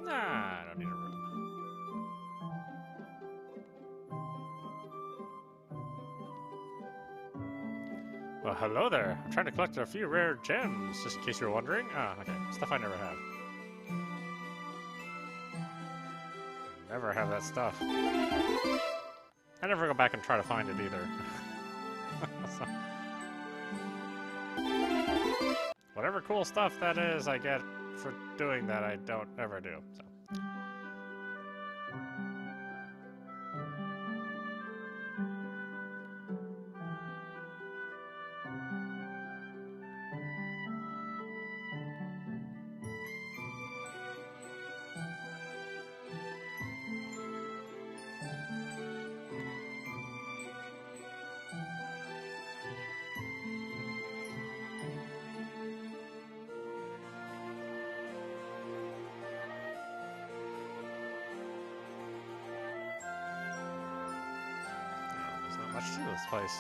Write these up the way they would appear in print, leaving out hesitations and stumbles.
Nah, I don't need a room. Well, hello there. I'm trying to collect a few rare gems, just in case you're wondering. Ah, okay. Stuff I never have. Never have that stuff. I never go back and try to find it either. So, whatever cool stuff that is I get for doing that, I don't ever do. So. Much to this place.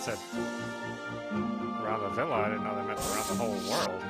Said around the villa, I didn't know they meant around the whole world.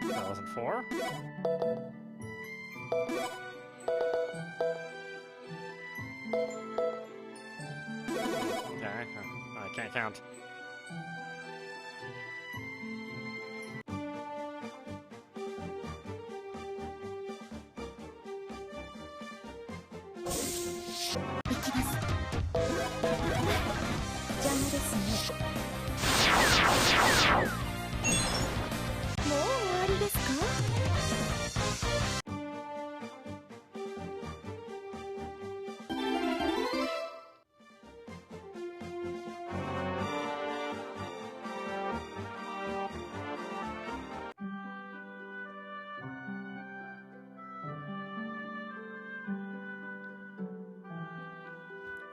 That wasn't 4? Okay, I can't count.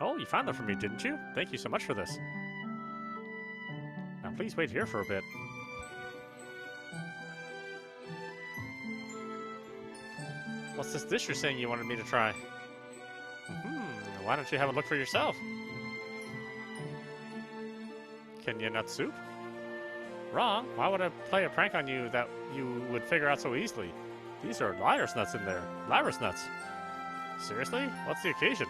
Oh, you found them for me, didn't you? Thank you so much for this. Now please wait here for a bit. What's this dish you're saying you wanted me to try? Why don't you have a look for yourself? Kenya nut soup? Wrong. Why would I play a prank on you that you would figure out so easily? These are liar's nuts in there. Liar's nuts. Seriously? What's the occasion?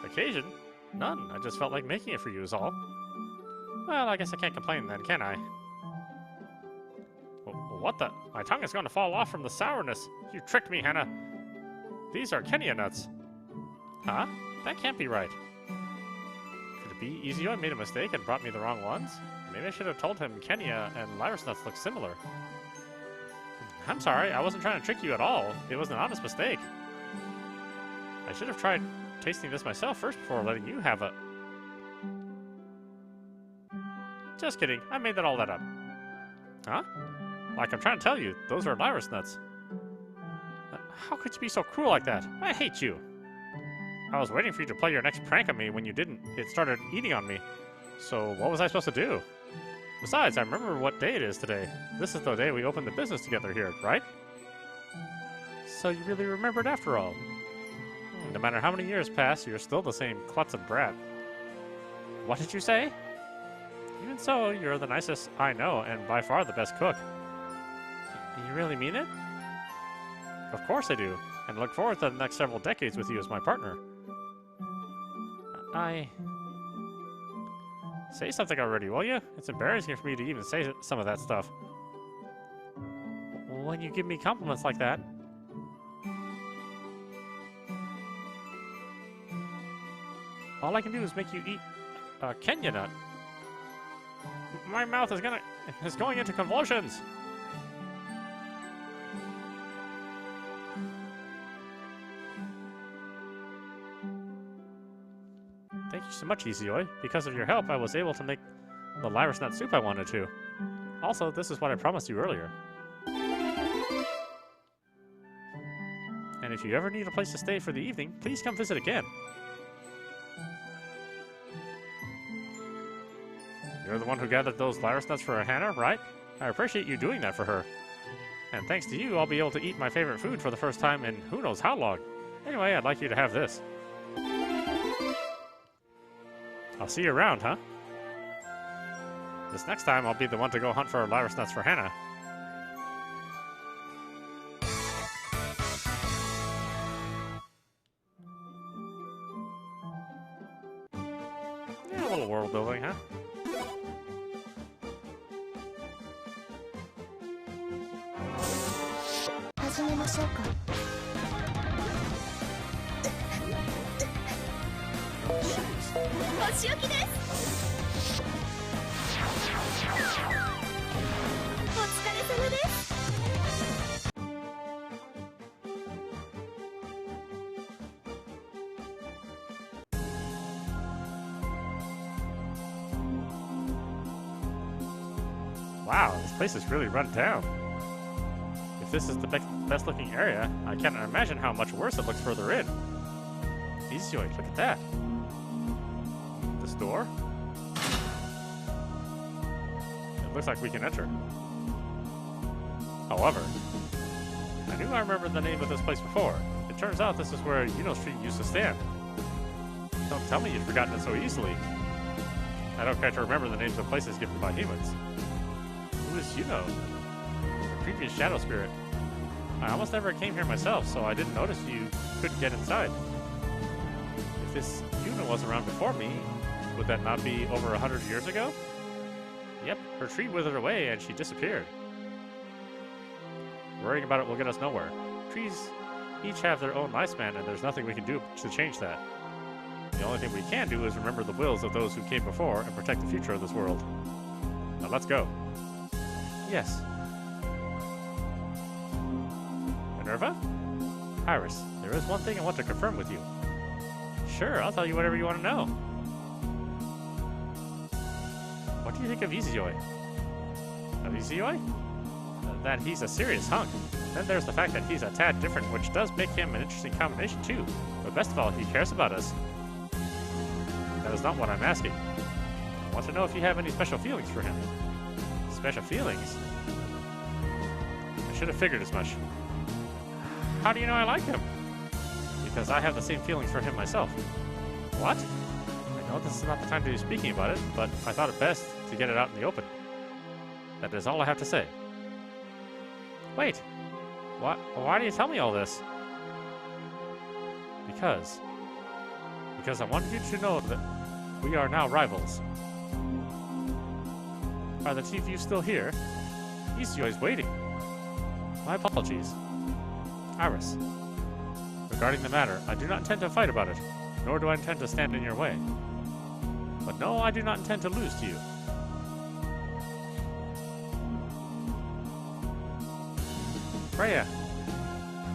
Occasion? None. I just felt like making it for you is all. Well, I guess I can't complain then, can I? What the? My tongue is going to fall off from the sourness. You tricked me, Hannah. These are Kenya nuts. Huh? That can't be right. Could it be Izayoi made a mistake and brought me the wrong ones? Maybe I should have told him Kenya and Lyris nuts look similar. I'm sorry, I wasn't trying to trick you at all. It was an honest mistake. I should have tried tasting this myself first before letting you have it. Just kidding, I made all that up. Huh? Like I'm trying to tell you, those are Lyris nuts. How could you be so cruel like that? I hate you. I was waiting for you to play your next prank on me. When you didn't, it started eating on me. So what was I supposed to do? Besides, I remember what day it is today. This is the day we opened the business together here, right? So you really remembered after all. No matter how many years pass, you're still the same klutz and brat. What did you say? Even so, you're the nicest I know, and by far the best cook. You really mean it? Of course I do, and look forward to the next several decades with you as my partner. Say something already, will you? It's embarrassing for me to even say some of that stuff. When you give me compliments like that... all I can do is make you eat a Kenya nut. My mouth is going into convulsions! Thank you so much, Izayoi. Because of your help, I was able to make the Lyris nut soup I wanted to. Also, this is what I promised you earlier. And if you ever need a place to stay for the evening, please come visit again. You're the one who gathered those Lyris nuts for Hannah, right? I appreciate you doing that for her. And thanks to you, I'll be able to eat my favorite food for the first time in who knows how long. Anyway, I'd like you to have this. I'll see you around, huh? This next time, I'll be the one to go hunt for Lyris nuts for Hannah. Yeah, a little world building, huh? Wow, this place is really run down. If this is the best looking area, I can't imagine how much worse it looks further in. Izayoi, look at that. This door? It looks like we can enter. However, I knew I remembered the name of this place before. It turns out this is where Yuno Street used to stand. Don't tell me you've forgotten it so easily. I don't care to remember the names of places given by humans. Who is Yuno? The previous shadow spirit. I almost never came here myself, so I didn't notice you couldn't get inside. If this Yuno was around before me, would that not be over 100 years ago? Yep, her tree withered away and she disappeared. Worrying about it will get us nowhere. Trees each have their own lifespan and there's nothing we can do to change that. The only thing we can do is remember the wills of those who came before and protect the future of this world. Now let's go. Yes. Minerva? Iris, there is one thing I want to confirm with you. Sure, I'll tell you whatever you want to know. What do you think of Izayoi? Of Izayoi? That he's a serious hunk. Then there's the fact that he's a tad different, which does make him an interesting combination too. But best of all, he cares about us. That is not what I'm asking. I want to know if you have any special feelings for him. Special feelings? I should have figured as much. How do you know I like him? Because I have the same feelings for him myself. What? I know this is not the time to be speaking about it, but I thought it best to get it out in the open. That is all I have to say. Wait. Why do you tell me all this? Because I wanted you to know that we are now rivals. Are the two of you still here? Izayoi is waiting. My apologies. Iris. Regarding the matter, I do not intend to fight about it, nor do I intend to stand in your way. But no, I do not intend to lose to you. Freya,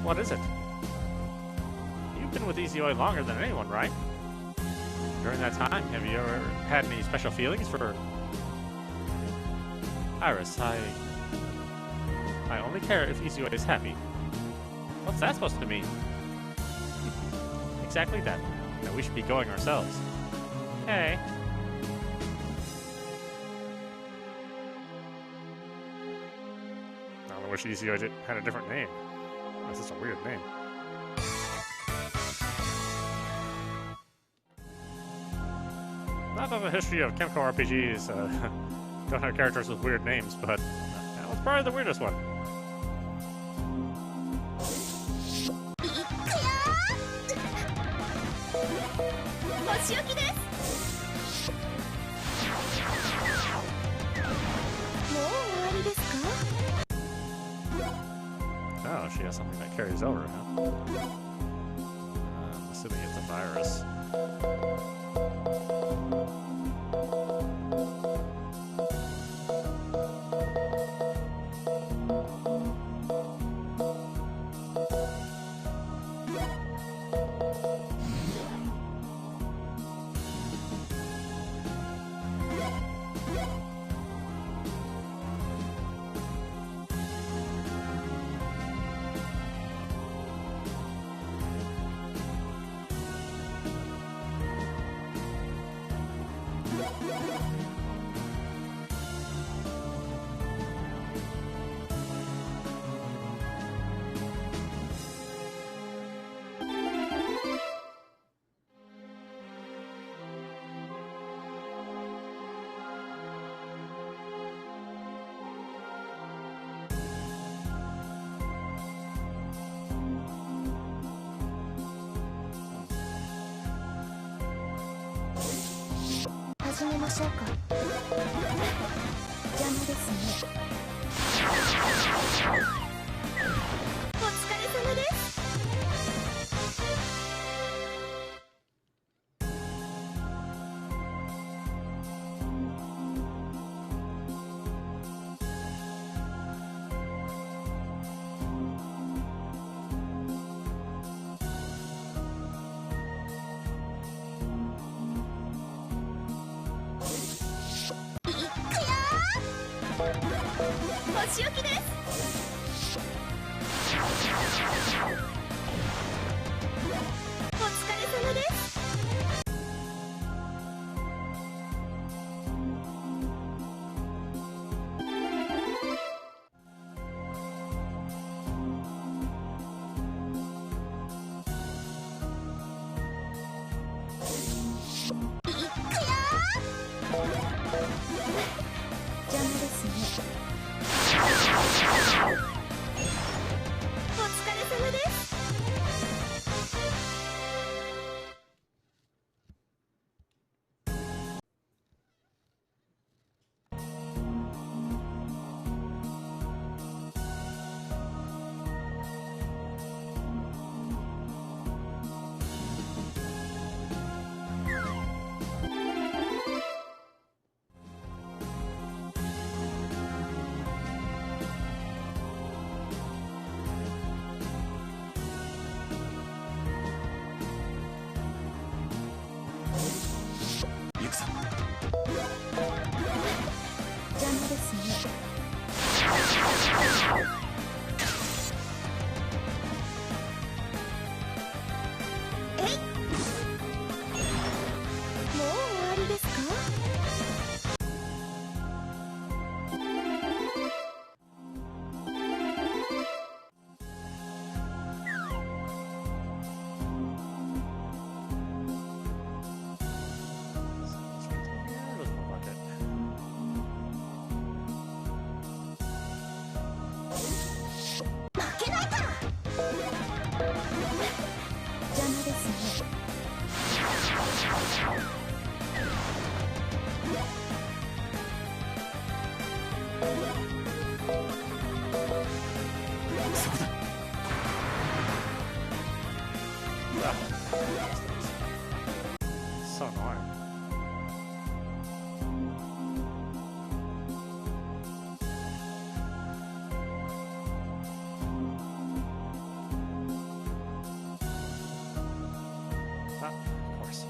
what is it? You've been with Izayoi longer than anyone, right? During that time, have you ever had any special feelings for... Iris, I only care if Izayoi is happy. What's that supposed to mean? Exactly that. That we should be going ourselves. Hey. I wish Izayoi had a different name. That's such a weird name. Not that the history of Chemical RPGs don't have characters with weird names, but that was probably the weirdest one. Oh, she has something that carries over, huh? I'm assuming it's a virus. course.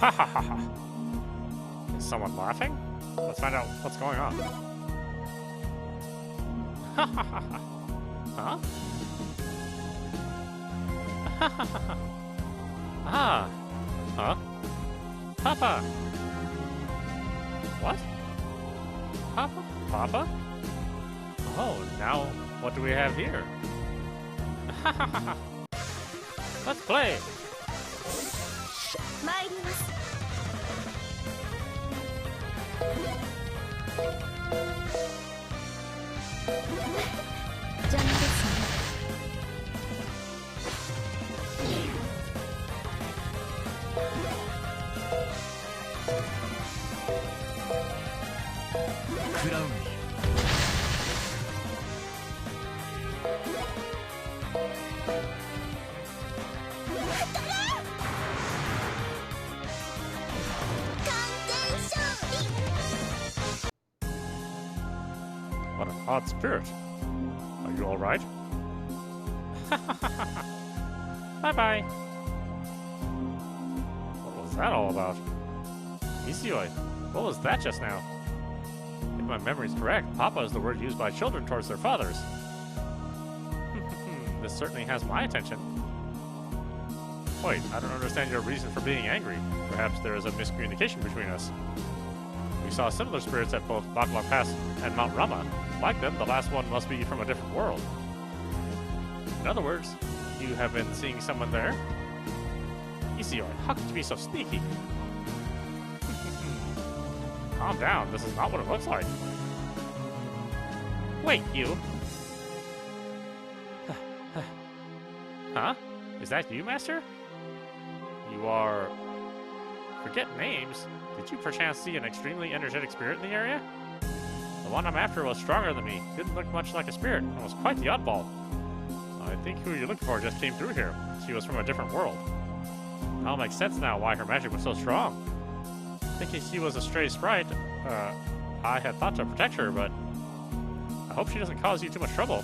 Ha ha ha ha. Is someone laughing? Let's find out what's going on. Ha ha ha ha. Huh? Ha ha ha ha. Ah. Huh? Papa. What? Papa? Papa? Oh, now what do we have here? Ha ha ha ha. Let's play. What an odd spirit. Are you alright? Bye-bye. What was that all about? Izayoi, what was that just now? If my memory's correct, Papa is the word used by children towards their fathers. This certainly has my attention. Wait, I don't understand your reason for being angry. Perhaps there is a miscommunication between us. We saw similar spirits at both Backlog Pass and Mount Rama. Like them, the last one must be from a different world. In other words, you have been seeing someone there? Izayoi, how could you be so sneaky? Calm down, this is not what it looks like. Wait, you. Huh? Is that you, Master? You are... Forget names. Did you perchance see an extremely energetic spirit in the area? The one I'm after was stronger than me, didn't look much like a spirit, and was quite the oddball. I think who you're looking for just came through here. She was from a different world. It all makes sense now why her magic was so strong. Thinking she was a stray sprite, I had thought to protect her, but I hope she doesn't cause you too much trouble.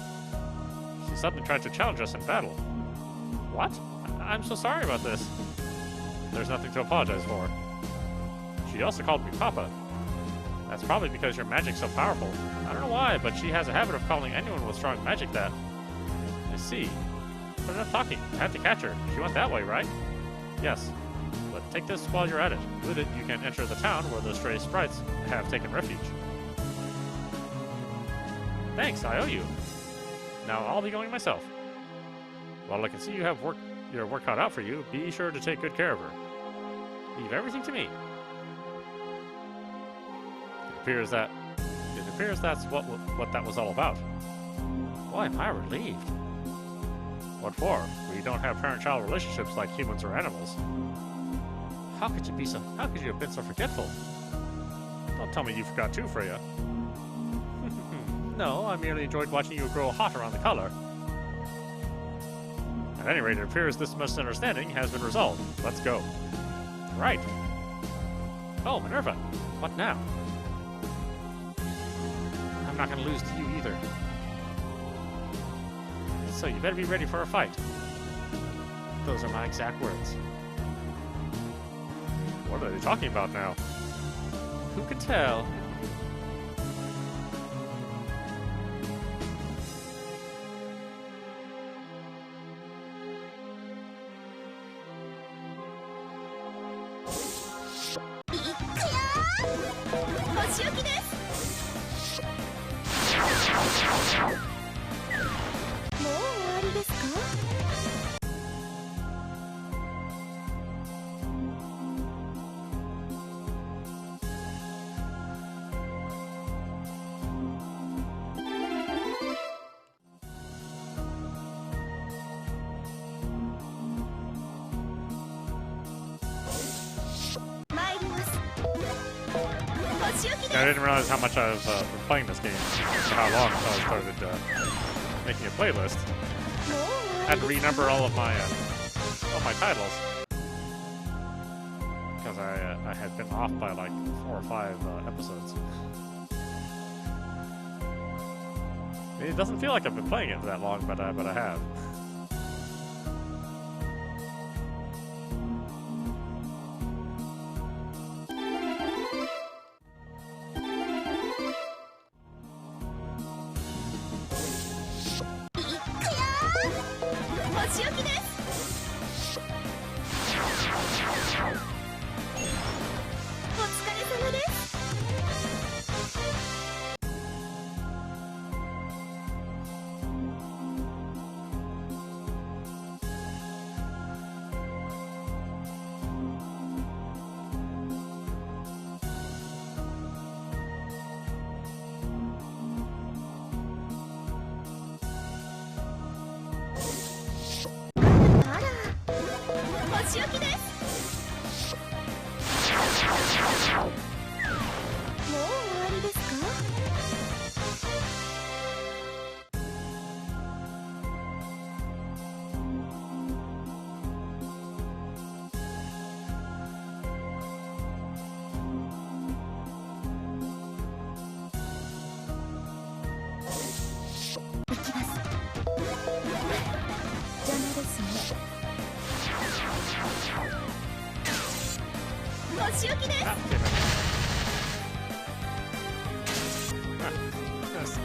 She suddenly tried to challenge us in battle. What? I'm so sorry about this. There's nothing to apologize for. She also called me Papa. That's probably because your magic's so powerful. I don't know why, but she has a habit of calling anyone with strong magic that. I see. But enough talking. I have to catch her. She went that way, right? Yes. But take this while you're at it. With it, you can enter the town where the stray sprites have taken refuge. Thanks, I owe you. Now I'll be going myself. While I can see you have your work cut out for you, be sure to take good care of her. Leave everything to me. It appears that's what that was all about. Boy, am I relieved. What for? We don't have parent-child relationships like humans or animals. How could you have been so forgetful? Don't tell me you forgot too, Freya. No, I merely enjoyed watching you grow hotter on the color. At any rate, it appears this misunderstanding has been resolved. Let's go. Right. Oh, Minerva. What now? I'm not going to lose to you either. So you better be ready for a fight. Those are my exact words. What are they talking about now? Who can tell? I didn't realize how much I've been playing this game, for how long until I started making a playlist. I had to renumber all my titles because I had been off by like 4 or 5 episodes. It doesn't feel like I've been playing it for that long, but I have.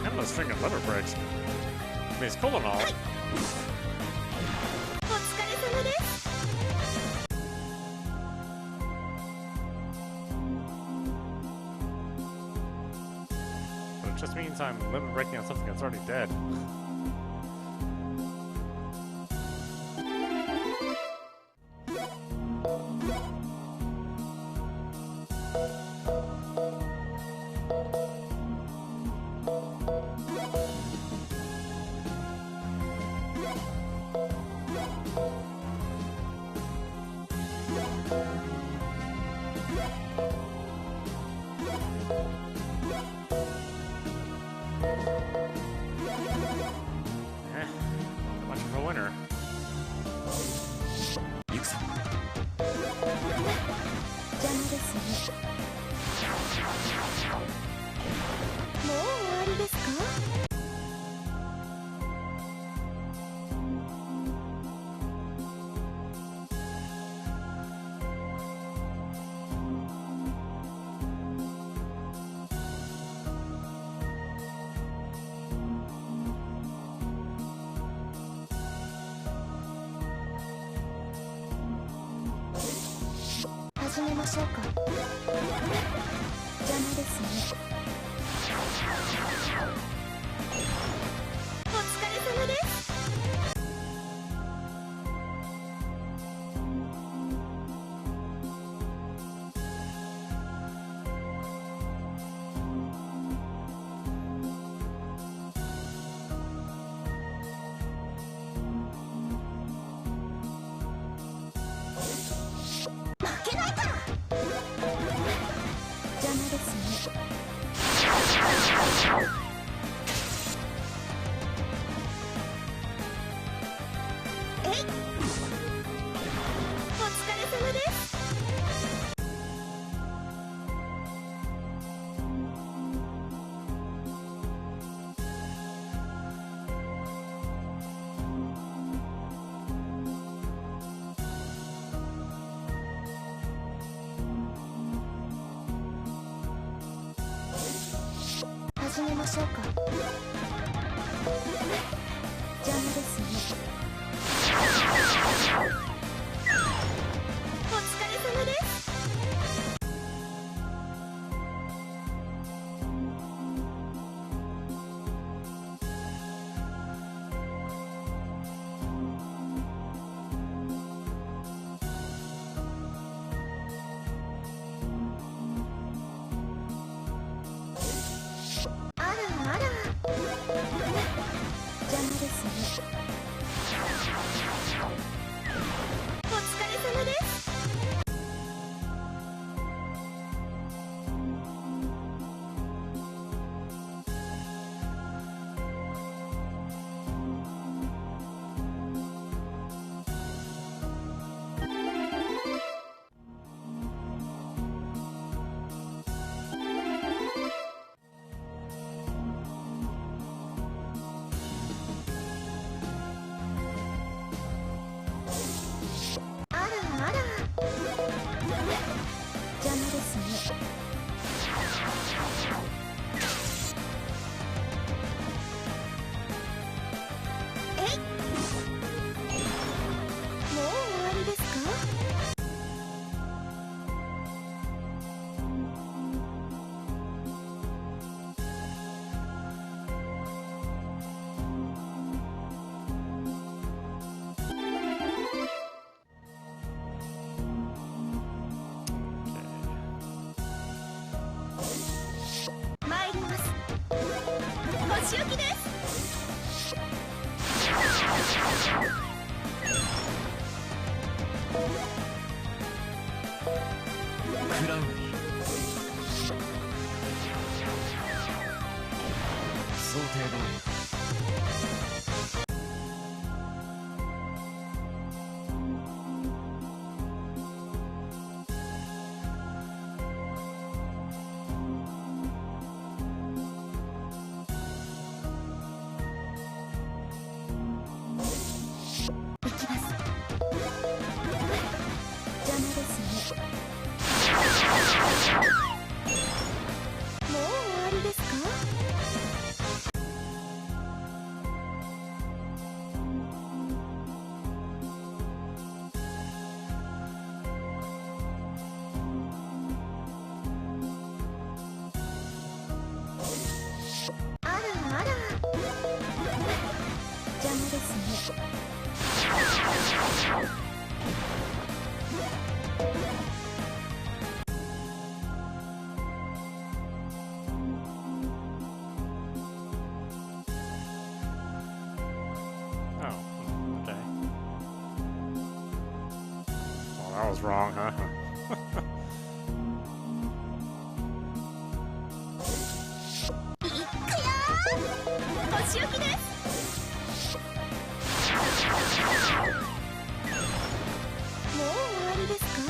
Endless string of lever breaks. I mean, it's cool and all. But it just means I'm limit breaking on something that's already dead. しょうか。邪魔ですね。お疲れ様です。負けないから。邪魔ですね。えい、お疲れ様です。始めましょうか。邪魔ですね。お疲れ様です。あらあら、邪魔ですね。お疲れ様です。あらあら、邪魔ですね。えい、もう終わりですか。参ります。お仕置きです。クラウンに想定通り。行きます。邪魔ですね。もう終わりですか。あらあら、邪魔ですね。Oh, okay. Well, that was wrong, huh? いっくよー、お仕置きです。もう終わりですか。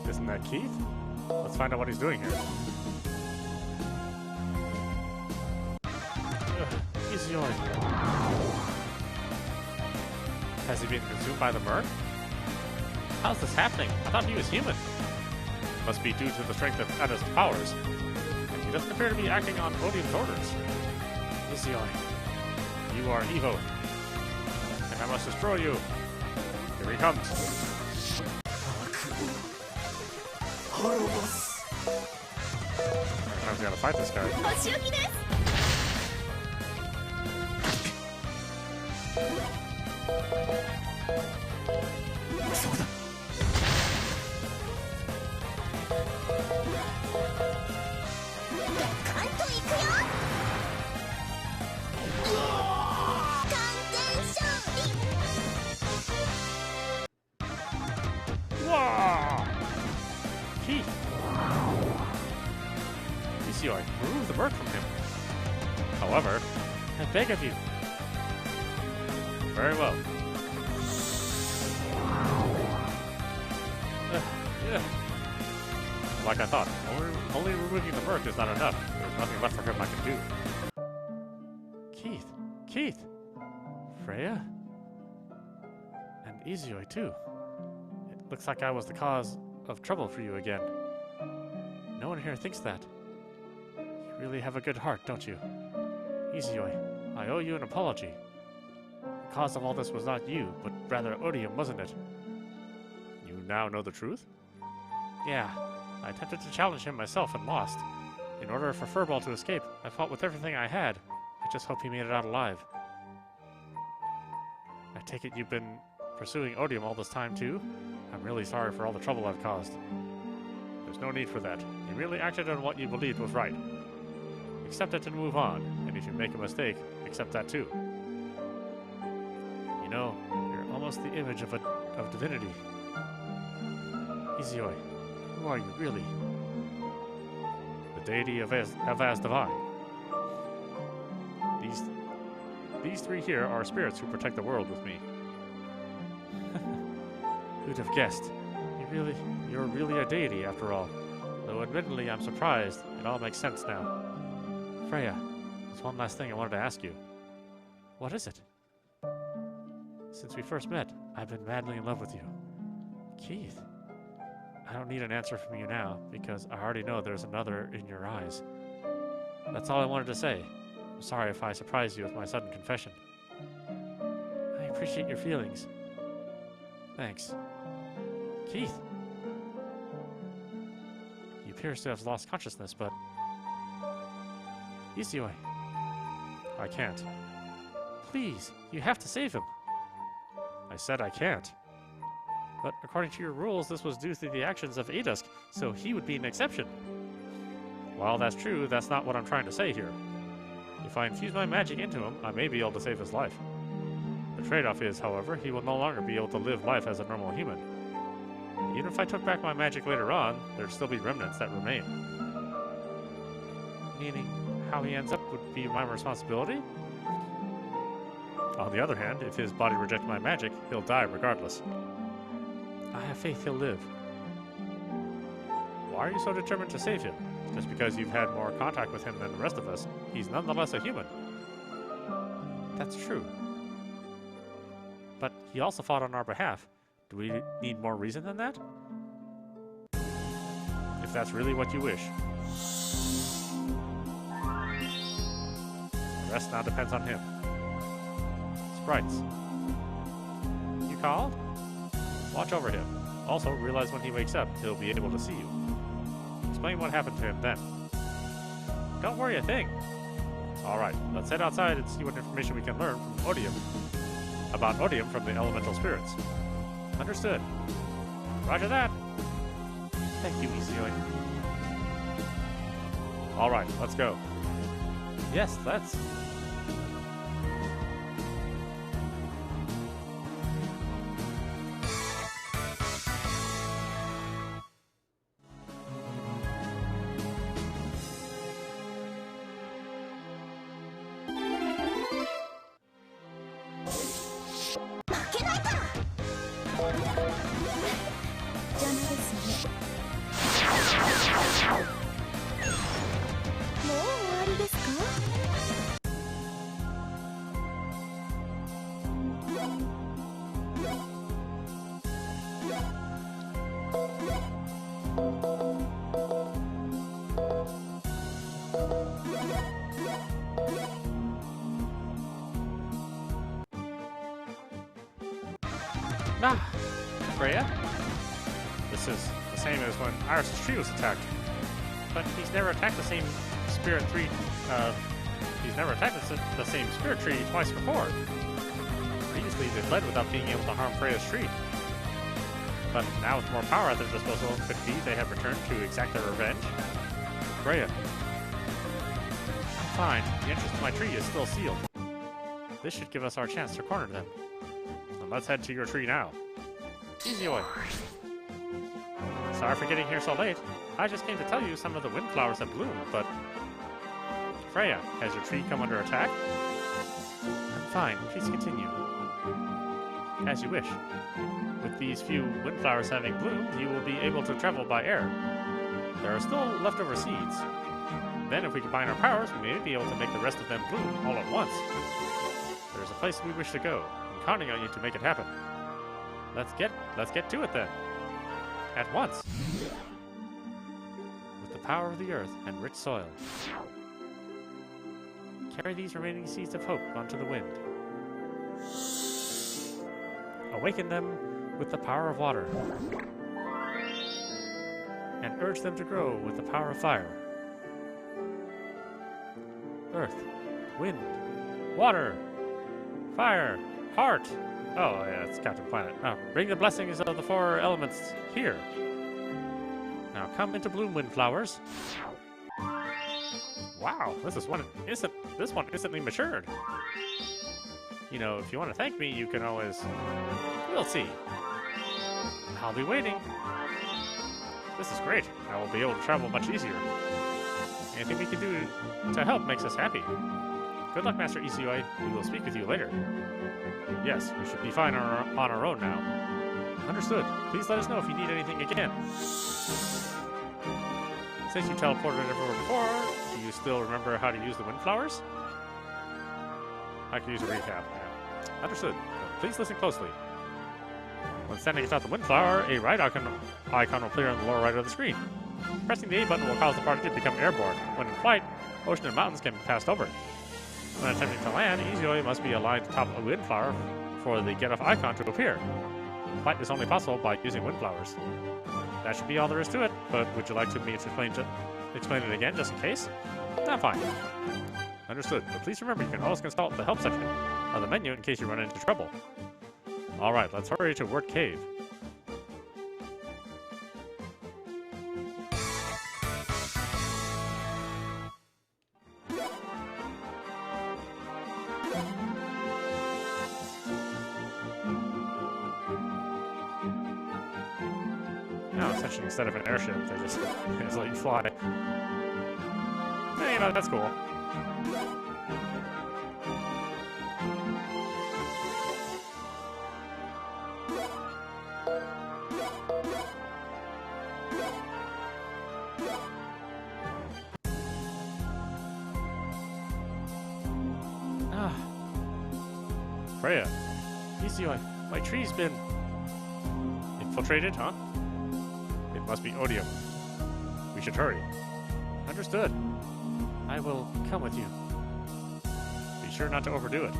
Isn't that Keith? Let's find out what he's doing here. Izayoi. Has he been consumed by the murk? How's this happening? I thought he was human. Must be due to the strength of Ada's powers. And he doesn't appear to be acting on Odium's orders. Izayoi, you are evil. And I must destroy you. Here he comes. Sometimes we gotta fight this guy. お仕置きです。 そうだ。 カンといくよ。完全勝利。 Wow! Keith! Izayoi, remove the murk from him. However, I beg of you. Very well. Yeah. Like I thought, only removing the murk is not enough. There's nothing left for him I can do. Keith! Keith! Freya? And Izayoi too. It looks like I was the cause of trouble for you again. No one here thinks that. You really have a good heart, don't you? Izayoi, I owe you an apology. The cause of all this was not you, but rather Odium, wasn't it? You now know the truth? Yeah, I attempted to challenge him myself and lost. In order for Furball to escape, I fought with everything I had. I just hope he made it out alive. I take it you've been pursuing Odium all this time too? I'm really sorry for all the trouble I've caused. There's no need for that. You merely acted on what you believed was right. Accept it and move on, and if you make a mistake, accept that too. You know, you're almost the image of divinity. Izayoi, who are you really? The deity of Asdivine. These three here are spirits who protect the world with me. Who'd have guessed? You're really a deity after all. Though admittedly I'm surprised, it all makes sense now. Freya, there's one last thing I wanted to ask you. What is it? Since we first met, I've been madly in love with you. Keith, I don't need an answer from you now, because I already know there's another in your eyes. That's all I wanted to say. I'm sorry if I surprised you with my sudden confession. I appreciate your feelings. Thanks. Keith! He appears to have lost consciousness, but... Izayoi. I can't. Please, you have to save him. I said I can't. But according to your rules, this was due to the actions of Adusk, so he would be an exception. While that's true, that's not what I'm trying to say here. If I infuse my magic into him, I may be able to save his life. The trade-off is, however, he will no longer be able to live life as a normal human. Even if I took back my magic later on, there'd still be remnants that remain. Meaning, how he ends up would be my responsibility? On the other hand, if his body rejects my magic, he'll die regardless. I have faith he'll live. Why are you so determined to save him? Just because you've had more contact with him than the rest of us, he's nonetheless a human. That's true. But he also fought on our behalf. Do we need more reason than that? If that's really what you wish. The rest now depends on him. Sprites. You called? Watch over him. Also, realize when he wakes up, he'll be able to see you. Explain what happened to him then. Don't worry a thing. Alright, let's head outside and see what information we can learn from Odium. About Odium from the elemental spirits. Understood. Roger that. Thank you, Izayoi. Alright, let's go. Yes, let's. This is the same as when Iris' tree was attacked. But he's never attacked the same spirit tree. He's never attacked the same spirit tree twice before. Previously, they fled without being able to harm Freya's tree. But now with more power at their disposal, could it be they have returned to exact their revenge? Freya. I'm fine. The entrance to my tree is still sealed. This should give us our chance to corner them. Then let's head to your tree now. Izayoi. Sorry for getting here so late. I just came to tell you some of the windflowers that bloom, but... Freya, has your tree come under attack? I'm fine. Please continue. As you wish. With these few windflowers having bloomed, you will be able to travel by air. There are still leftover seeds. Then if we combine our powers, we may be able to make the rest of them bloom all at once. There's a place we wish to go. I'm counting on you to make it happen. Let's get to it then. At once. With the power of the earth and rich soil. Carry these remaining seeds of hope onto the wind. Awaken them with the power of water. And urge them to grow with the power of fire. Earth, wind, water, fire, heart. Oh, yeah, it's Captain Planet. Bring the blessings of the 4 elements here. Now come into bloom, windflowers. Wow, this one instantly matured. You know, if you want to thank me, you can always... We'll see. I'll be waiting. This is great. I will be able to travel much easier. Anything we can do to help makes us happy. Good luck, Master Izayoi. We will speak with you later. Yes, we should be fine on our own now. Understood. Please let us know if you need anything again. Since you teleported everywhere before, do you still remember how to use the windflowers? I can use a recap. Yeah. Understood. Please listen closely. When standing atop the windflower, a right icon will appear on the lower right of the screen. Pressing the A button will cause the party to become airborne. When in flight, ocean and mountains can be passed over. When attempting to land, Izayoi must be aligned atop a windflower for the get off icon to appear. Flight is only possible by using windflowers. That should be all there is to it, but would you like me to explain it again just in case? Nah, fine. Understood, but please remember you can always consult the help section of the menu in case you run into trouble. Alright, let's hurry to Wort Cave. Now, essentially, instead of an airship, they just let you fly. Hey, you know, that's cool. Freya, Izayoi, my tree's been infiltrated, huh? It must be odium. We should hurry. Understood. I will come with you. Be sure not to overdo it.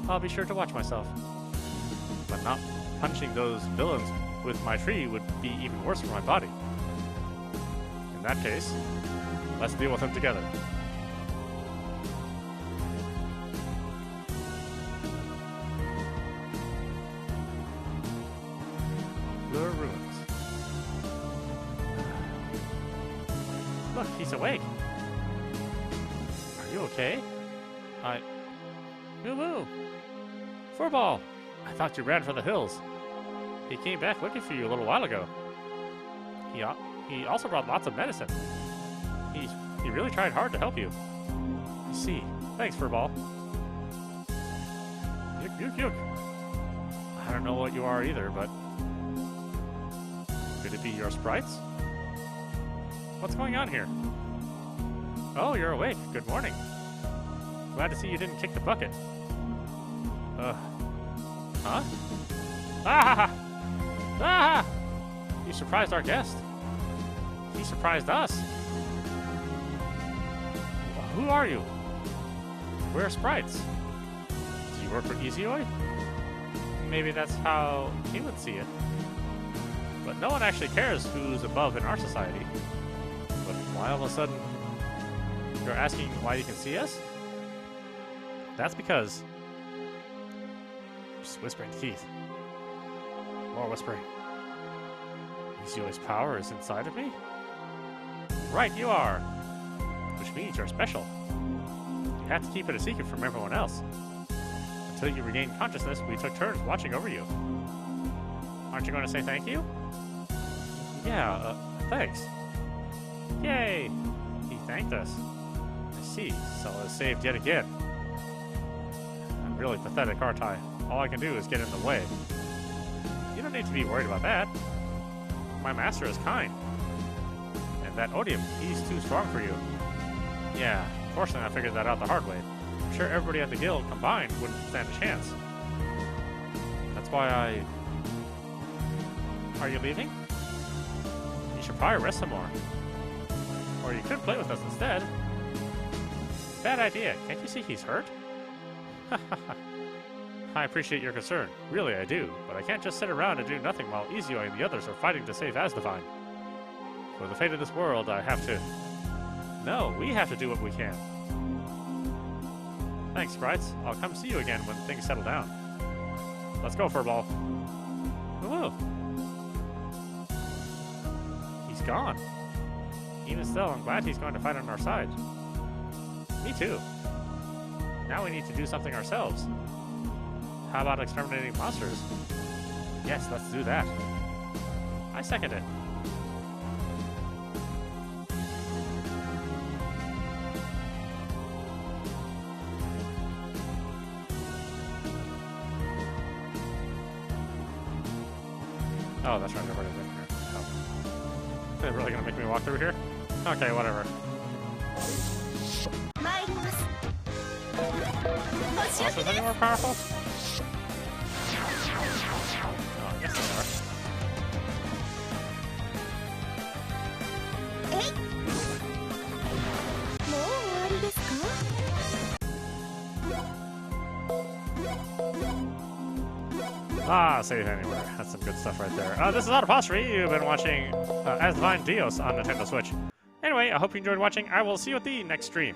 I'll be sure to watch myself. But not punching those villains with my tree would be even worse for my body. In that case, let's deal with them together. Look, he's awake. Are you okay? Moo-moo! Furball! I thought you ran for the hills. He came back looking for you a little while ago. He also brought lots of medicine. He really tried hard to help you. I see. Thanks, Furball. Yuk. I don't know what you are either, but... Could it be your sprites? What's going on here? Oh, you're awake. Good morning. Glad to see you didn't kick the bucket. Huh? Ah! Ah! You surprised our guest. He surprised us. Who are you? We're sprites. Do you work for Izayoi? maybe that's how he would see it. But no one actually cares who's above in our society. But why all of a sudden you're asking why you can see us? That's because... Just whispering teeth. More whispering. Izayoi's power is inside of me? Right, you are! Which means you're special. You have to keep it a secret from everyone else. Until you regain consciousness, we took turns watching over you. Aren't you going to say thank you? Yeah, thanks. Yay! He thanked us. I see, Sella is saved yet again. I'm really pathetic, aren't I? All I can do is get in the way. You don't need to be worried about that. My master is kind. And that odium, he's too strong for you. Yeah, fortunately I figured that out the hard way. I'm sure everybody at the guild combined wouldn't stand a chance. That's why I... Are you leaving? You should probably rest some more. Or you could play with us instead. Bad idea. Can't you see he's hurt? I appreciate your concern. Really, I do. But I can't just sit around and do nothing while Izayoi and the others are fighting to save Asdivine. For the fate of this world, I have to... No, we have to do what we can. Thanks, sprites. I'll come see you again when things settle down. Let's go, Furball. Woo-woo. He's gone. Even still, I'm glad he's going to fight on our side. Me too. Now we need to do something ourselves. How about exterminating monsters? Yes, let's do that. I second it. Oh, that's right, they're already in here. Oh. They're really gonna make me walk through here? Okay, whatever. Monsters any more powerful? Oh, yes they are. Ah, save anywhere. That's some good stuff right there. This is Audap. You've been watching Asdivine Dios on Nintendo Switch. Anyway, I hope you enjoyed watching. I will see you at the next stream.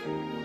Thank you.